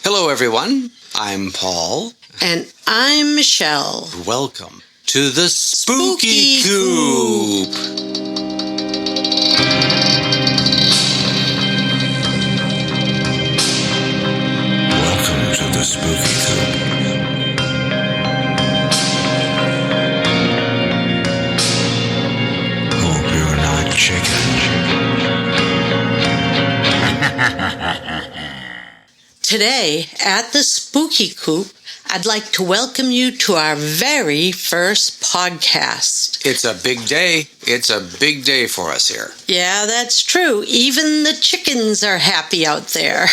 Hello, everyone. I'm Paul. And I'm Michelle. Welcome to the Spooky Coop. Welcome to the Spooky Coop. Hope you're not chicken. Today, at the Spooky Coop, I'd like to welcome you to our very first podcast. It's a big day. It's a big day for us here. Yeah, that's true. Even the chickens are happy out there.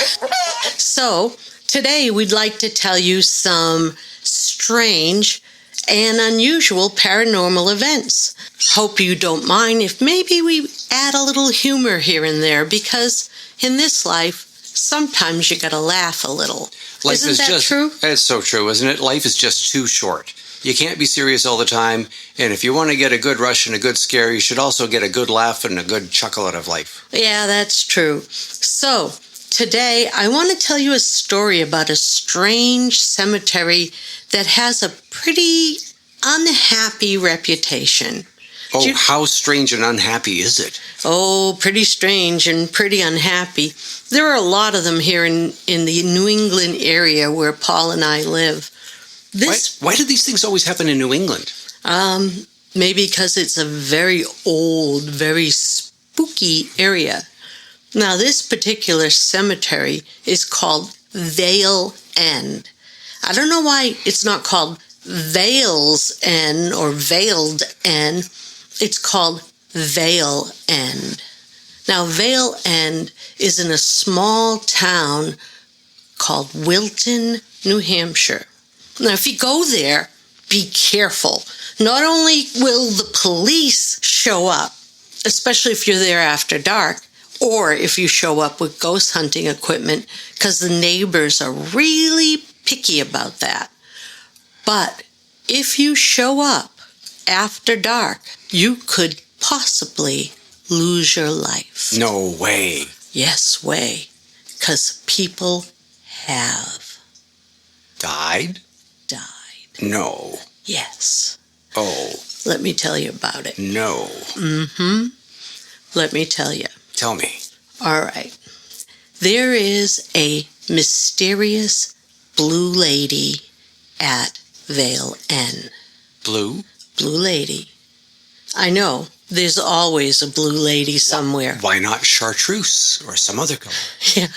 So, today we'd like to tell you some strange and unusual paranormal events. Hope you don't mind if maybe we add a little humor here and there, because in this life, sometimes you gotta laugh a little. Isn't that true? It's so true, isn't it? Life is just too short. You can't be serious all the time, and if you want to get a good rush and a good scare, you should also get a good laugh and a good chuckle out of life. Yeah, that's true. So, today I want to tell you a story about a strange cemetery that has a pretty unhappy reputation. Oh, how strange and unhappy is it? Oh, pretty strange and pretty unhappy. There are a lot of them here in the New England area where Paul and I live. Why do these things always happen in New England? Maybe because it's a very old, very spooky area. Now, this particular cemetery is called Vale End. I don't know why it's not called Vale's End or Veiled End. It's called Vale End. Now, Vale End is in a small town called Wilton, New Hampshire. Now, if you go there, be careful. Not only will the police show up, especially if you're there after dark, or if you show up with ghost hunting equipment, because the neighbors are really picky about that. But if you show up after dark, you could possibly lose your life. No way. Yes, way. Because people have died. No. Yes. Oh. Let me tell you about it. No. Let me tell you. Tell me. All right. There is a mysterious blue lady at Vale End. Blue? Blue lady. I know. There's always a blue lady somewhere. Why not chartreuse or some other color? Yeah.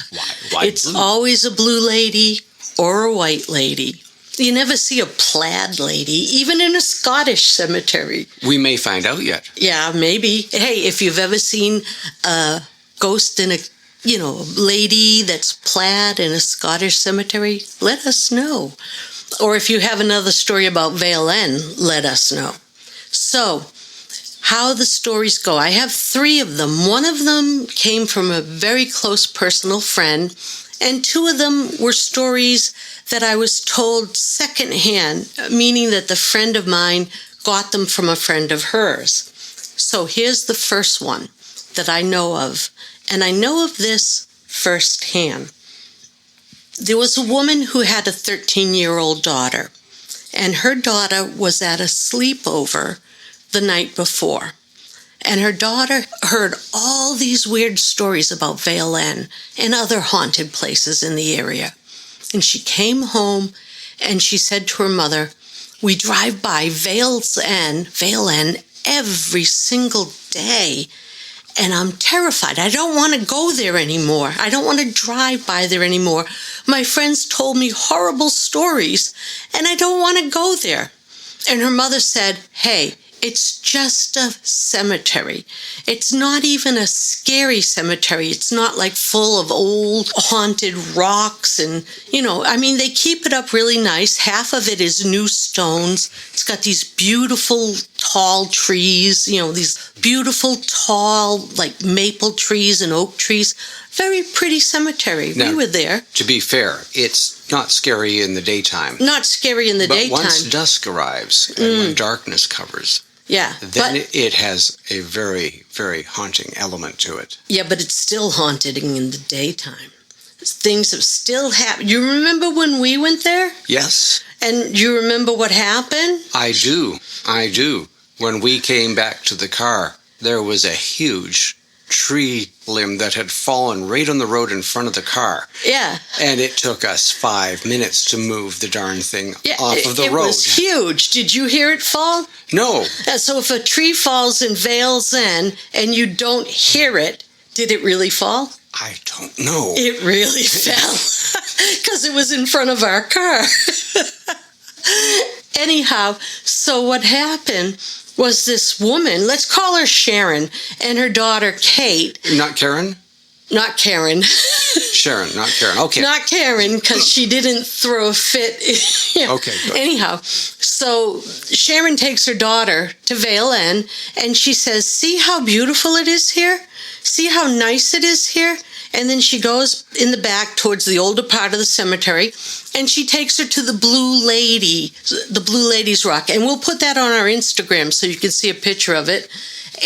Why it's blue? Always a blue lady or a white lady. You never see a plaid lady, even in a Scottish cemetery. We may find out yet. Yeah, maybe. Hey, if you've ever seen a ghost in a lady that's plaid in a Scottish cemetery, let us know. Or if you have another story about Vale End, let us know. So, how the stories go. I have 3 of them. One of them came from a very close personal friend, and 2 of them were stories that I was told secondhand, meaning that the friend of mine got them from a friend of hers. So here's the first one that I know of, and I know of this firsthand. There was a woman who had a 13-year-old daughter, and her daughter was at a sleepover the night before. And her daughter heard all these weird stories about Vale End and other haunted places in the area. And she came home and she said to her mother, "We drive by Vale End every single day, and I'm terrified. I don't want to go there anymore. I don't want to drive by there anymore. My friends told me horrible stories, and I don't want to go there." And her mother said, "Hey, it's just a cemetery. It's not even a scary cemetery. It's not like full of old haunted rocks and, they keep it up really nice. Half of it is new stones. It's got these beautiful tall trees, these beautiful tall like maple trees and oak trees. Very pretty cemetery. Now, we were there. To be fair, it's not scary in the daytime. Not scary in the daytime. But once dusk arrives and when darkness covers, Yeah. Then it has a very, very haunting element to it. Yeah, but it's still haunted in the daytime. things have still happened. You remember when we went there? Yes. And you remember what happened? I do. When we came back to the car, there was a huge tree limb that had fallen right on the road in front of the car. Yeah. And it took us 5 minutes to move the darn thing off of the road. It was huge. Did you hear it fall? No. So if a tree falls in Vale End and you don't hear it, did it really fall? I don't know. It really fell because it was in front of our car. Anyhow, so what happened was this woman, let's call her Sharon, and her daughter Kate. Not Karen? Not Karen. Sharon, not Karen. Okay. Not Karen, because she didn't throw a fit. Okay, good. Anyhow, so Sharon takes her daughter to Vale End, and she says, see how beautiful it is here? See how nice it is here? And then she goes in the back towards the older part of the cemetery, and she takes her to the Blue Lady's Rock. And we'll put that on our Instagram so you can see a picture of it.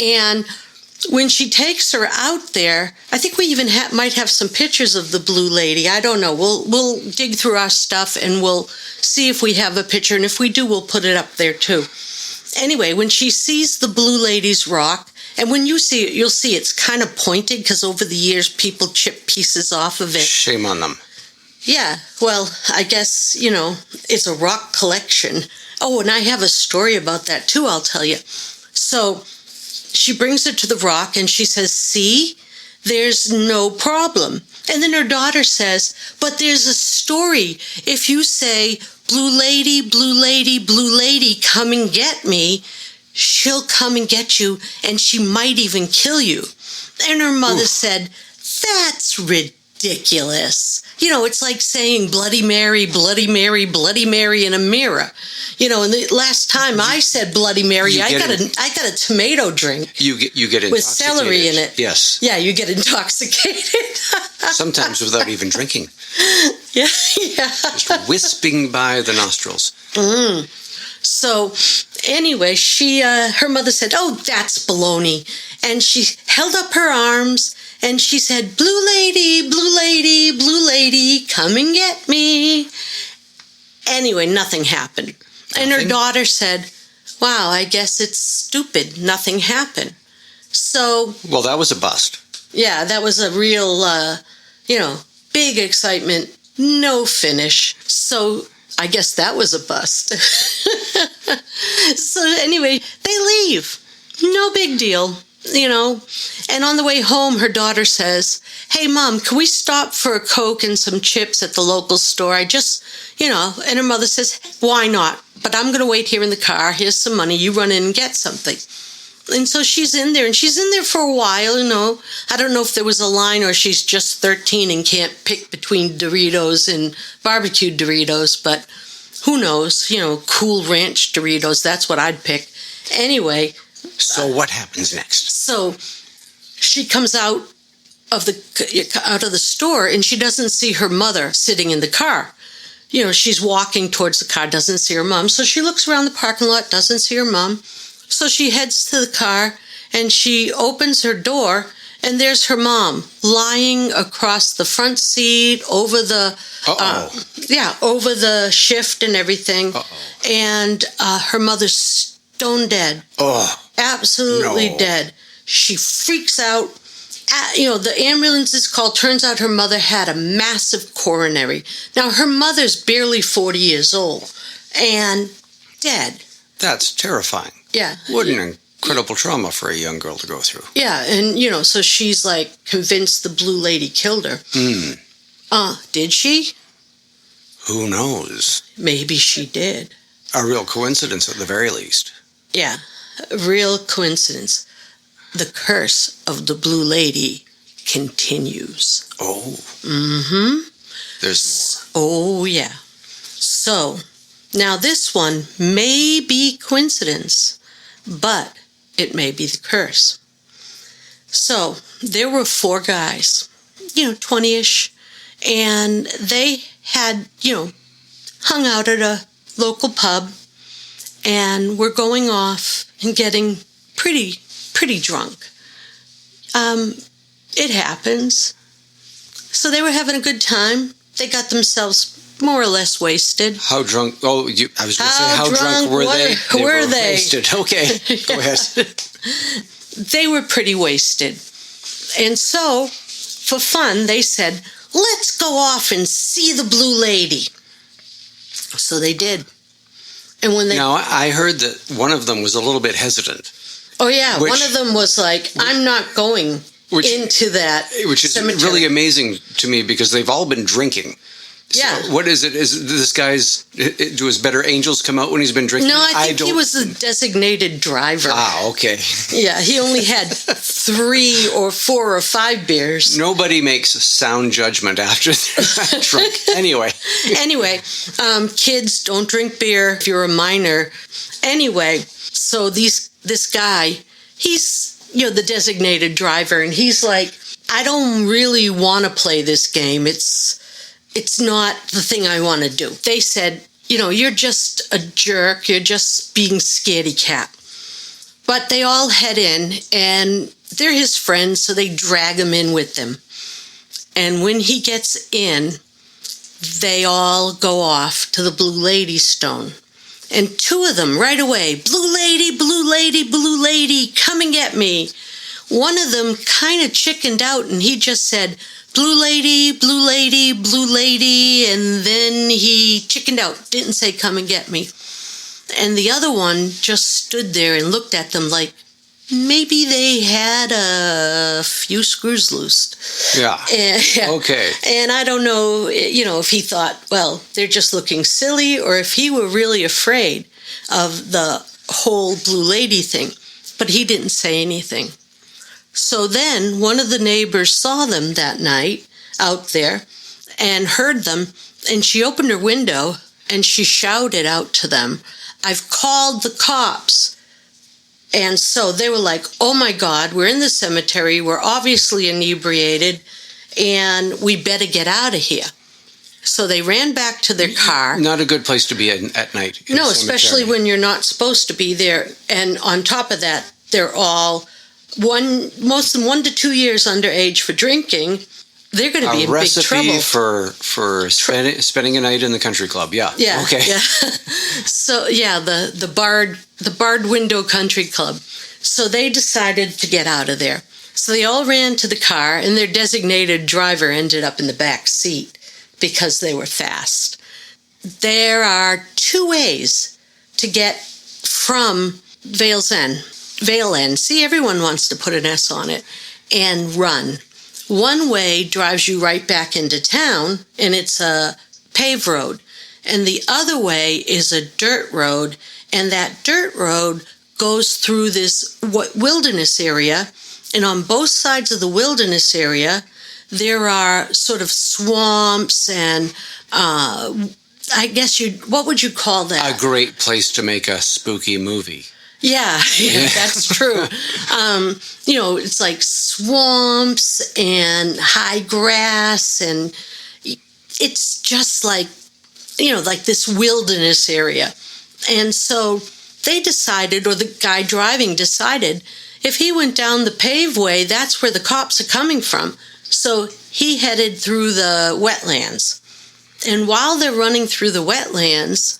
And when she takes her out there, I think we even might have some pictures of the Blue Lady. I don't know. We'll dig through our stuff and we'll see if we have a picture. And if we do, we'll put it up there too. Anyway, when she sees the Blue Lady's Rock, and when you see it, you'll see it's kind of pointed because over the years people chip pieces off of it. Shame on them. Yeah, well, I guess, it's a rock collection. Oh, and I have a story about that too, I'll tell you. So she brings her to the rock and she says, see, there's no problem. And then her daughter says, but there's a story. If you say, Blue Lady, Blue Lady, Blue Lady, come and get me, she'll come and get you, and she might even kill you. And her mother said, that's ridiculous. It's like saying Bloody Mary, Bloody Mary, Bloody Mary in a mirror. And the last time I said Bloody Mary, I got a tomato drink. You get intoxicated. With celery in it. Yes. Yeah, you get intoxicated. Sometimes without even drinking. Yeah. Just wisping by the nostrils. So anyway, her mother said, oh, that's baloney. And she held up her arms and she said, Blue Lady, Blue Lady, Blue Lady, come and get me. Anyway, nothing happened. And her daughter said, wow, I guess it's stupid. Nothing happened. So. Well, that was a bust. Yeah, that was a real, big excitement. No finish. So I guess that was a bust. So anyway, they leave. No big deal, And on the way home, her daughter says, hey, Mom, can we stop for a Coke and some chips at the local store? I just, and her mother says, why not? But I'm going to wait here in the car. Here's some money. You run in and get something. And so she's in there, and she's in there for a while, I don't know if there was a line or she's just 13 and can't pick between Doritos and barbecued Doritos, but who knows? Cool Ranch Doritos, that's what I'd pick. Anyway. So what happens next? So she comes out of the store, and she doesn't see her mother sitting in the car. She's walking towards the car, doesn't see her mom. So she looks around the parking lot, doesn't see her mom. So she heads to the car and she opens her door, and there's her mom lying across the front seat over the over the shift and everything. And her mother's stone dead. Absolutely dead. She freaks out. The ambulance is called. Turns out her mother had a massive coronary. Now her mother's barely 40 years old and dead. That's terrifying. Yeah. What an incredible trauma for a young girl to go through. Yeah, and, so she's, convinced the Blue Lady killed her. Did she? Who knows? Maybe she did. A real coincidence at the very least. Yeah, a real coincidence. The curse of the Blue Lady continues. Oh. Mm-hmm. There's more. Oh, yeah. So, now this one may be coincidence, but it may be the curse. So, there were 4 guys, 20-ish, and they had, hung out at a local pub and were going off and getting pretty drunk. It happens. So they were having a good time. They got themselves more or less wasted. How drunk? Oh, I was going to say, how drunk were they? Were they? Wasted. Okay, go ahead. They were pretty wasted. And so, for fun, they said, let's go off and see the Blue Lady. So they did. And when they... Now, I heard that one of them was a little bit hesitant. Oh, yeah. One of them was like, I'm not going into that Which is cemetery. really amazing to me because they've all been drinking. Yeah. So what is it? Is this guy's... Do his better angels come out when he's been drinking? No, I think he was the designated driver. Ah, okay. Yeah, he only had 3 or 4 or 5 beers. Nobody makes sound judgment after they're drunk. Anyway, kids, don't drink beer if you're a minor. Anyway, so this guy, he's the designated driver, and he's like, I don't really want to play this game. It's not the thing I want to do. They said, you're just a jerk. You're just being scaredy cat. But they all head in, and they're his friends, so they drag him in with them. And when he gets in, they all go off to the Blue Lady Stone. And 2 of them right away, Blue Lady, Blue Lady, Blue Lady, come and get me. One of them kind of chickened out, and he just said, Blue Lady, Blue Lady, Blue Lady, and then he chickened out, didn't say come and get me. And the other one just stood there and looked at them like maybe they had a few screws loose. yeah. Okay. And I don't know, if he thought, well, they're just looking silly, or if he were really afraid of the whole Blue Lady thing. But he didn't say anything. So then one of the neighbors saw them that night out there and heard them, and she opened her window and she shouted out to them, I've called the cops. And so they were like, oh my God, we're in the cemetery, we're obviously inebriated, and we better get out of here. So they ran back to their car. Not a good place to be at night. No, especially when you're not supposed to be there. And on top of that, they're all most of them 1 to 2 years underage for drinking. They're going to be in big trouble. A recipe for spending a night in the country club. Yeah. Yeah. Okay. Yeah. So yeah, the barred window country club. So they decided to get out of there. So they all ran to the car, and their designated driver ended up in the back seat because they were fast. There are 2 ways to get from Vale End. See, everyone wants to put an S on it, and run. One way drives you right back into town, and it's a paved road. And the other way is a dirt road, and that dirt road goes through this wilderness area. And on both sides of the wilderness area, there are sort of swamps and I guess what would you call that? A great place to make a spooky movie. Yeah, that's true. It's like swamps and high grass, and it's just like this wilderness area. And so they decided, or the guy driving decided, if he went down the paved way, that's where the cops are coming from. So he headed through the wetlands. And while they're running through the wetlands,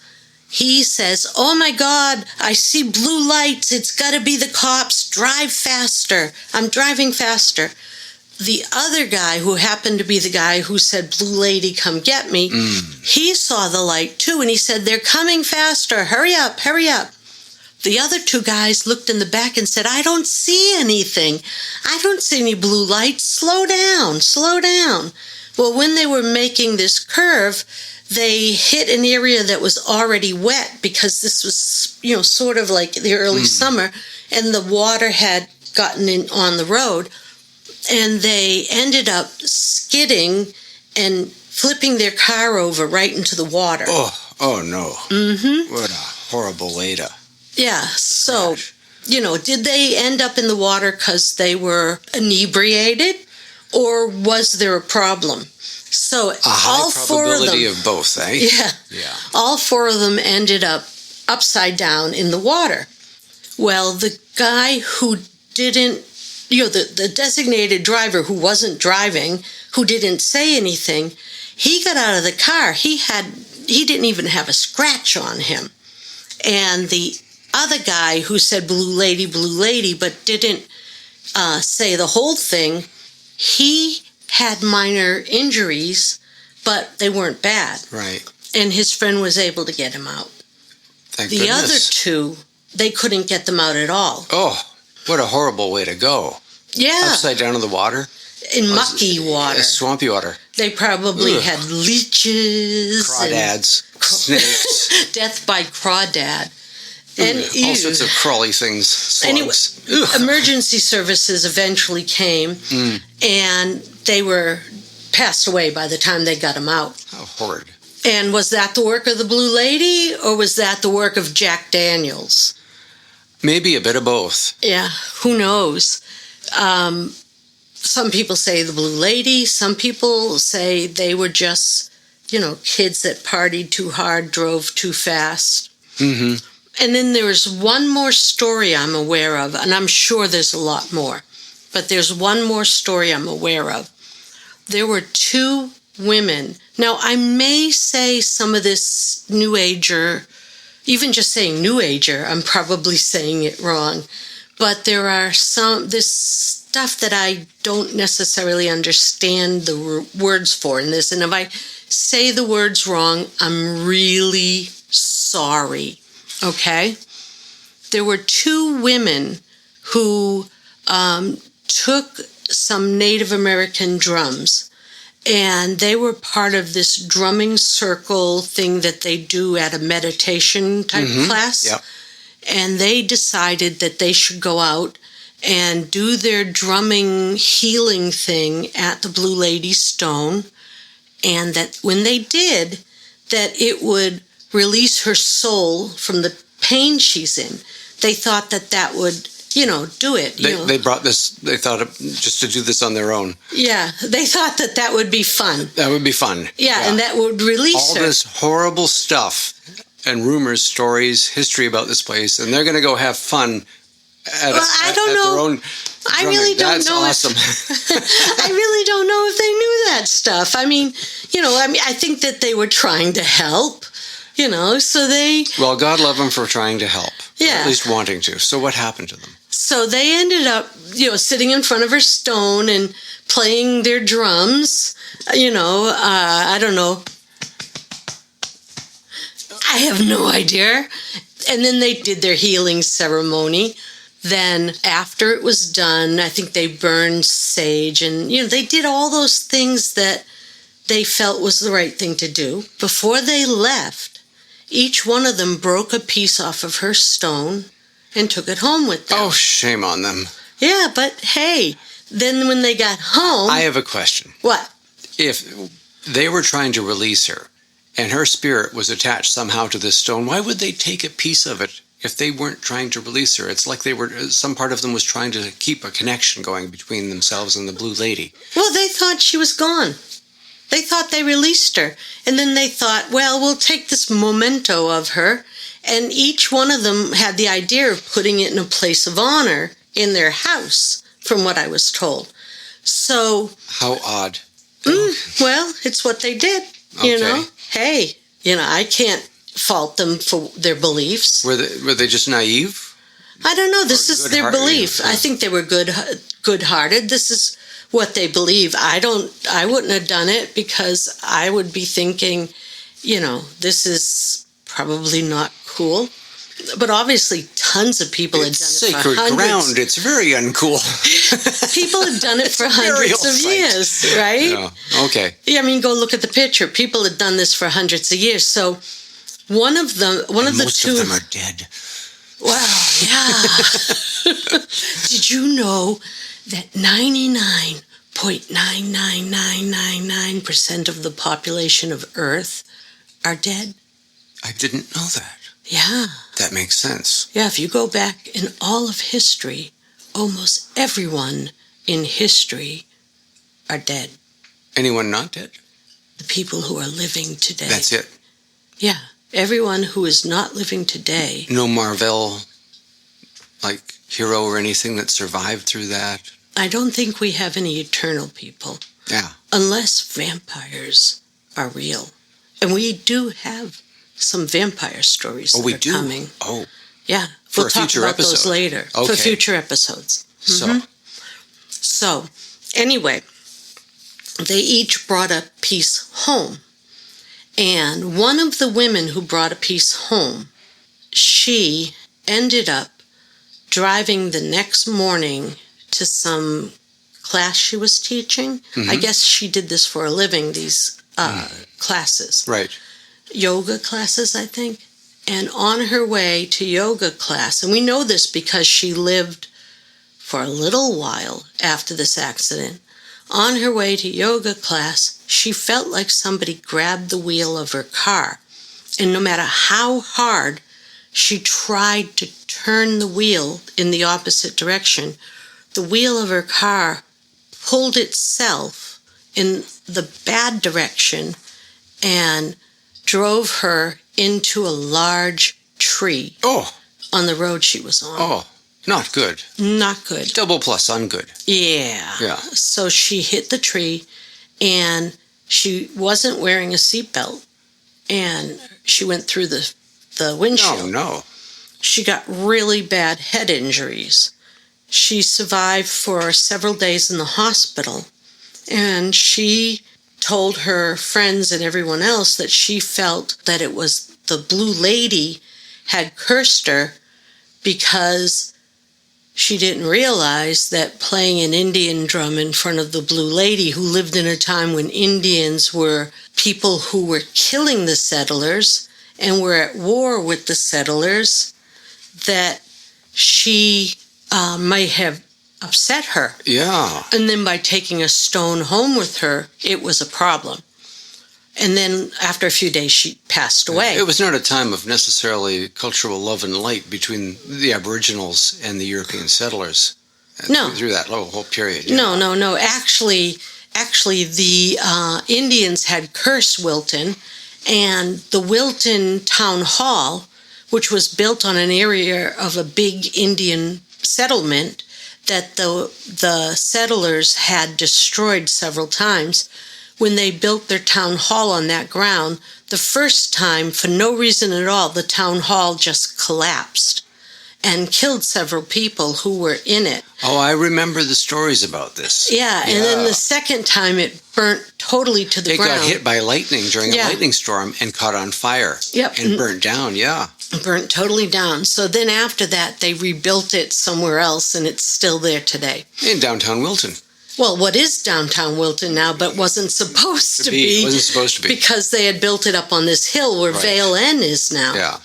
he says, oh my God, I see blue lights. It's got to be the cops. Drive faster. I'm driving faster. The other guy, who happened to be the guy who said, Blue Lady, come get me, he saw the light too, and he said, they're coming faster. Hurry up, hurry up. The other 2 guys looked in the back and said, I don't see anything. I don't see any blue lights. Slow down, slow down. Well, when they were making this curve, they hit an area that was already wet because this was, sort of like the early summer, and the water had gotten in on the road, and they ended up skidding and flipping their car over right into the water. Oh no. Mm-hmm. What a horrible way to... Yeah, so, did they end up in the water because they were inebriated, or was there a problem? So all 4 of them, of both, eh? Yeah. All 4 of them ended up upside down in the water. Well, the guy who didn't the designated driver who wasn't driving, who didn't say anything, he got out of the car. He didn't even have a scratch on him. And the other guy who said blue lady, but didn't say the whole thing, he had minor injuries, but they weren't bad. Right. And his friend was able to get him out. Thank the goodness. other two, they couldn't get them out at all. Oh, what a horrible way to go. Yeah. Upside down in the water? In mucky water. Swampy water. They probably Ugh. had leeches. Crawdads. Snakes. Death by crawdad. And all sorts of crawly things. Slugs. Anyway, emergency services eventually came, and they were passed away by the time they got them out. How horrid. And was that the work of the Blue Lady, or was that the work of Jack Daniels? Maybe a bit of both. Yeah, who knows? Some people say the Blue Lady. Some people say they were just, kids that partied too hard, drove too fast. Mm-hmm. And then there's one more story I'm aware of, and I'm sure there's a lot more, but there's one more story I'm aware of. There were two women. Now, I may say some of this New Ager, even just saying New Ager, I'm probably saying it wrong, but there are this stuff that I don't necessarily understand the words for in this, and if I say the words wrong, I'm really sorry. Okay? There were two women who took some Native American drums, and they were part of this drumming circle thing that they do at a meditation type class. Yep. And they decided that they should go out and do their drumming healing thing at the Blue Lady Stone, and that when they did, that it would release her soul from the pain she's in. They thought that would, do it. They brought this, they thought just to do this on their own. Yeah, they thought that would be fun. That would be fun. Yeah, and that would release her. All this horrible stuff and rumors, stories, history about this place, and they're going to go have fun at their own I really don't That's know. awesome. I really don't know if they knew that stuff. I think that they were trying to help. So they... Well, God love them for trying to help. Yeah. Or at least wanting to. So what happened to them? So they ended up, sitting in front of her stone and playing their drums. I don't know. I have no idea. And then they did their healing ceremony. Then after it was done, I think they burned sage and, they did all those things that they felt was the right thing to do. Before they left, each one of them broke a piece off of her stone and took it home with them. Oh, shame on them. Yeah, but hey, then when they got home... I have a question. What? If they were trying to release her and her spirit was attached somehow to this stone, why would they take a piece of it if they weren't trying to release her? It's like some part of them was trying to keep a connection going between themselves and the Blue Lady. Well, they thought she was gone. They thought they released her. And then they thought, well, we'll take this memento of her. And each one of them had the idea of putting it in a place of honor in their house, from what I was told. So... How odd. Well, it's what they did, Okay. Hey, I can't fault them for their beliefs. Were they just naive? I don't know. This is their belief. I think they were good-hearted. This is what they believe. I wouldn't have done it because I would be thinking, this is probably not cool. But obviously, tons of people had done it for hundreds. Sacred ground. It's very uncool. People have done it for hundreds of years, right? Yeah. Okay. Yeah, go look at the picture. People had done this for hundreds of years. So one of the two. Most of them are dead. Well, yeah. Did you know that 99.99999% of the population of Earth are dead? I didn't know that. Yeah. That makes sense. Yeah, if you go back in all of history, almost everyone in history are dead. Anyone not dead? The people who are living today. That's it. Yeah. Everyone who is not living today. No Marvel, hero or anything that survived through that? I don't think we have any eternal people. Yeah. Unless vampires are real. And we do have some vampire stories that are coming. Oh. Yeah. For we'll a talk future about episode. those later. Okay. For future episodes. Mm-hmm. So, anyway, they each brought a piece home. And one of the women who brought a piece home, she ended up driving the next morning to some class she was teaching. I guess she did this for a living, these classes. Right. Yoga classes, I think. And on her way to yoga class, and we know this because she lived for a little while after this accident, on her way to yoga class, she felt like somebody grabbed the wheel of her car. And no matter how hard she tried to turn the wheel in the opposite direction, the wheel of her car pulled itself in the bad direction and drove her into a large tree on the road she was on. Oh, not good. Not good. Double plus ungood. Yeah. Yeah. So she hit the tree, and she wasn't wearing a seatbelt, and she went through the windshield. No. She got really bad head injuries. She survived for several days in the hospital, and she told her friends and everyone else that she felt that it was the Blue Lady had cursed her because she didn't realize that playing an Indian drum in front of the Blue Lady, who lived in a time when Indians were people who were killing the settlers and were at war with the settlers, that she may have upset her. Yeah. And then by taking a stone home with her, it was a problem. And then after a few days, she passed away. It was not a time of necessarily cultural love and light between the Aboriginals and the European settlers. No. Through that whole period. Yeah. No. Actually, the Indians had cursed Wilton, and the Wilton Town Hall, which was built on an area of a big Indian settlement that the settlers had destroyed several times. When they built their town hall on that ground, the first time, for no reason at all, the town hall just collapsed and killed several people who were in it. Oh, I remember the stories about this. Yeah, and then the second time it burnt totally to the ground. It got hit by lightning during a lightning storm and caught on fire. Yep. And burnt down, Burnt totally down. So then after that, they rebuilt it somewhere else, and it's still there today. In downtown Wilton. Well, what is downtown Wilton now, but wasn't supposed to be. Wasn't supposed to be. Because they had built it up on this hill where Vale End is now. Yeah.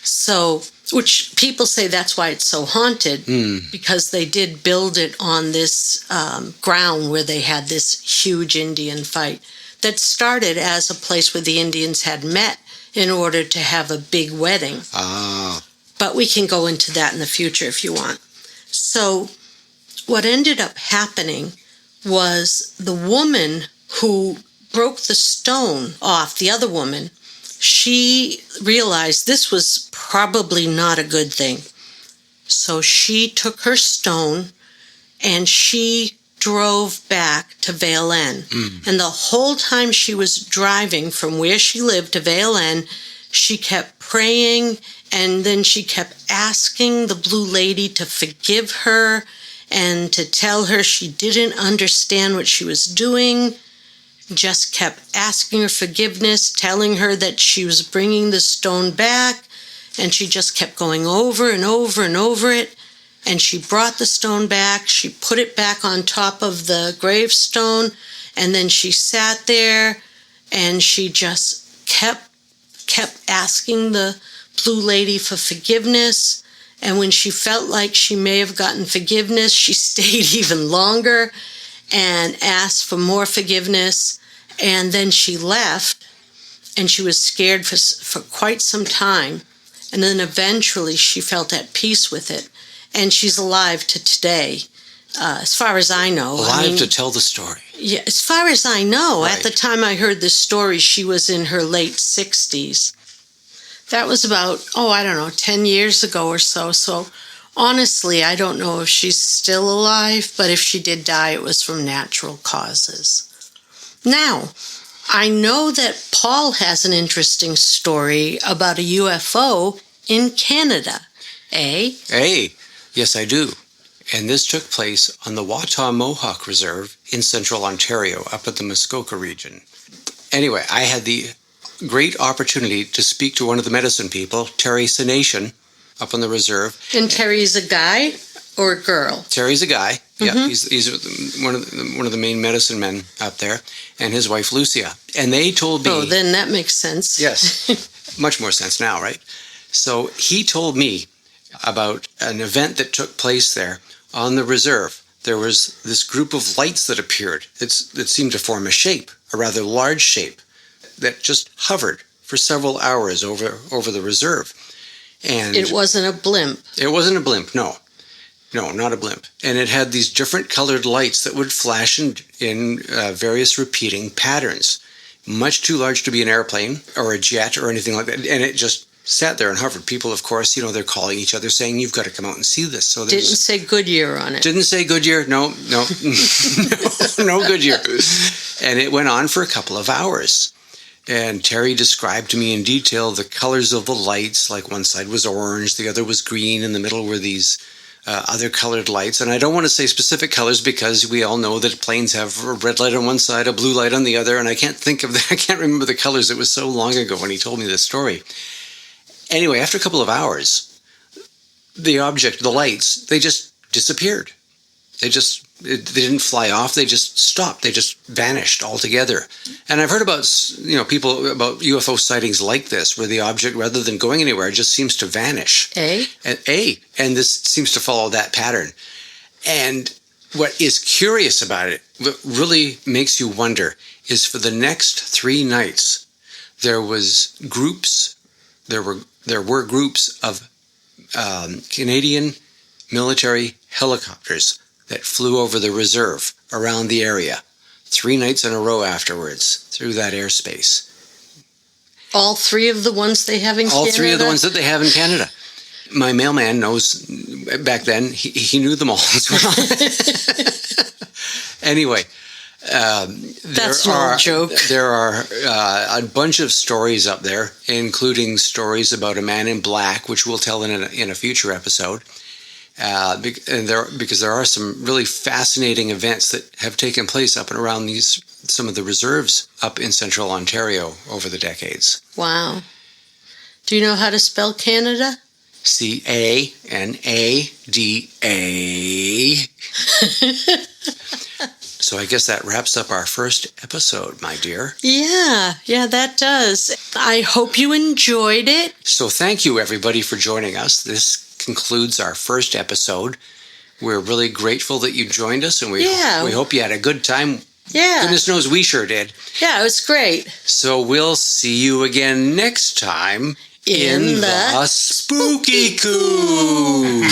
So, which people say that's why it's so haunted, because they did build it on this ground where they had this huge Indian fight that started as a place where the Indians had met in order to have a big wedding. Ah. But we can go into that in the future if you want. So what ended up happening was the woman who broke the stone off, the other woman, she realized this was probably not a good thing. So she took her stone and she drove back to Vale End. And the whole time she was driving from where she lived to Vale End, she kept praying, and then she kept asking the Blue Lady to forgive her and to tell her she didn't understand what she was doing. Just kept asking her forgiveness, telling her that she was bringing the stone back, and she just kept going over and over and over it. And she brought the stone back, she put it back on top of the gravestone, and then she sat there and she just kept asking the Blue Lady for forgiveness. And when she felt like she may have gotten forgiveness, she stayed even longer and asked for more forgiveness. And then she left, and she was scared for quite some time. And then eventually she felt at peace with it. And she's alive to today, as far as I know. Alive to tell the story. Yeah, as far as I know. Right. At the time I heard this story, she was in her late 60s. That was about, 10 years ago or so. So Honestly, I don't know if she's still alive, but if she did die, it was from natural causes. Now, I know that Paul has an interesting story about a UFO in Canada, eh? Hey, yes, I do. And this took place on the Watah Mohawk Reserve in central Ontario, up at the Muskoka region. Anyway, I had the great opportunity to speak to one of the medicine people, Terry Sination, up on the reserve. And Terry's a guy or a girl? Terry's a guy. Yeah, Mm-hmm. he's one of the main medicine men up there, and his wife Lucia. And they told me. Oh, then that makes sense. Yes, much more sense now, right? So he told me about an event that took place there on the reserve. There was this group of lights that appeared. That seemed to form a shape, a rather large shape, that just hovered for several hours over the reserve. And It wasn't a blimp. it wasn't a blimp, no. No, not a blimp. And it had these different colored lights that would flash in various repeating patterns. Much too large to be an airplane or a jet or anything like that. And it just sat there and hovered. People, of course, they're calling each other saying, you've got to come out and see this. So Didn't say Goodyear on it. Didn't say Goodyear. No, no Goodyear. And it went on for a couple of hours. And Terry described to me in detail the colors of the lights, like one side was orange, the other was green, in the middle were these other colored lights. And I don't want to say specific colors because we all know that planes have a red light on one side, a blue light on the other, and I can't remember the colors. It was so long ago when he told me this story. Anyway, after a couple of hours, the lights, they just disappeared. They didn't fly off. They just stopped. They just vanished altogether. And I've heard about, people about UFO sightings like this, where the object, rather than going anywhere, just seems to vanish. And this seems to follow that pattern. And what is curious about it, what really makes you wonder, is for the next 3 nights, there were groups of Canadian military helicopters that flew over the reserve around the area 3 nights in a row afterwards through that airspace. All 3 of the ones they have in Canada? All 3 of the ones that they have in Canada. My mailman knows, back then, he knew them all as well. Anyway, That's no joke. There are a bunch of stories up there, including stories about a man in black, which we'll tell in a future episode. Because there are some really fascinating events that have taken place up and around some of the reserves up in central Ontario over the decades. Wow. Do you know how to spell Canada? Canada. So I guess that wraps up our first episode, my dear. Yeah, that does. I hope you enjoyed it. So thank you, everybody, for joining us. This concludes our first episode. We're really grateful that you joined us, and we hope you had a good time. Yeah. Goodness knows we sure did. Yeah, it was great. So we'll see you again next time in the Spooky Coop.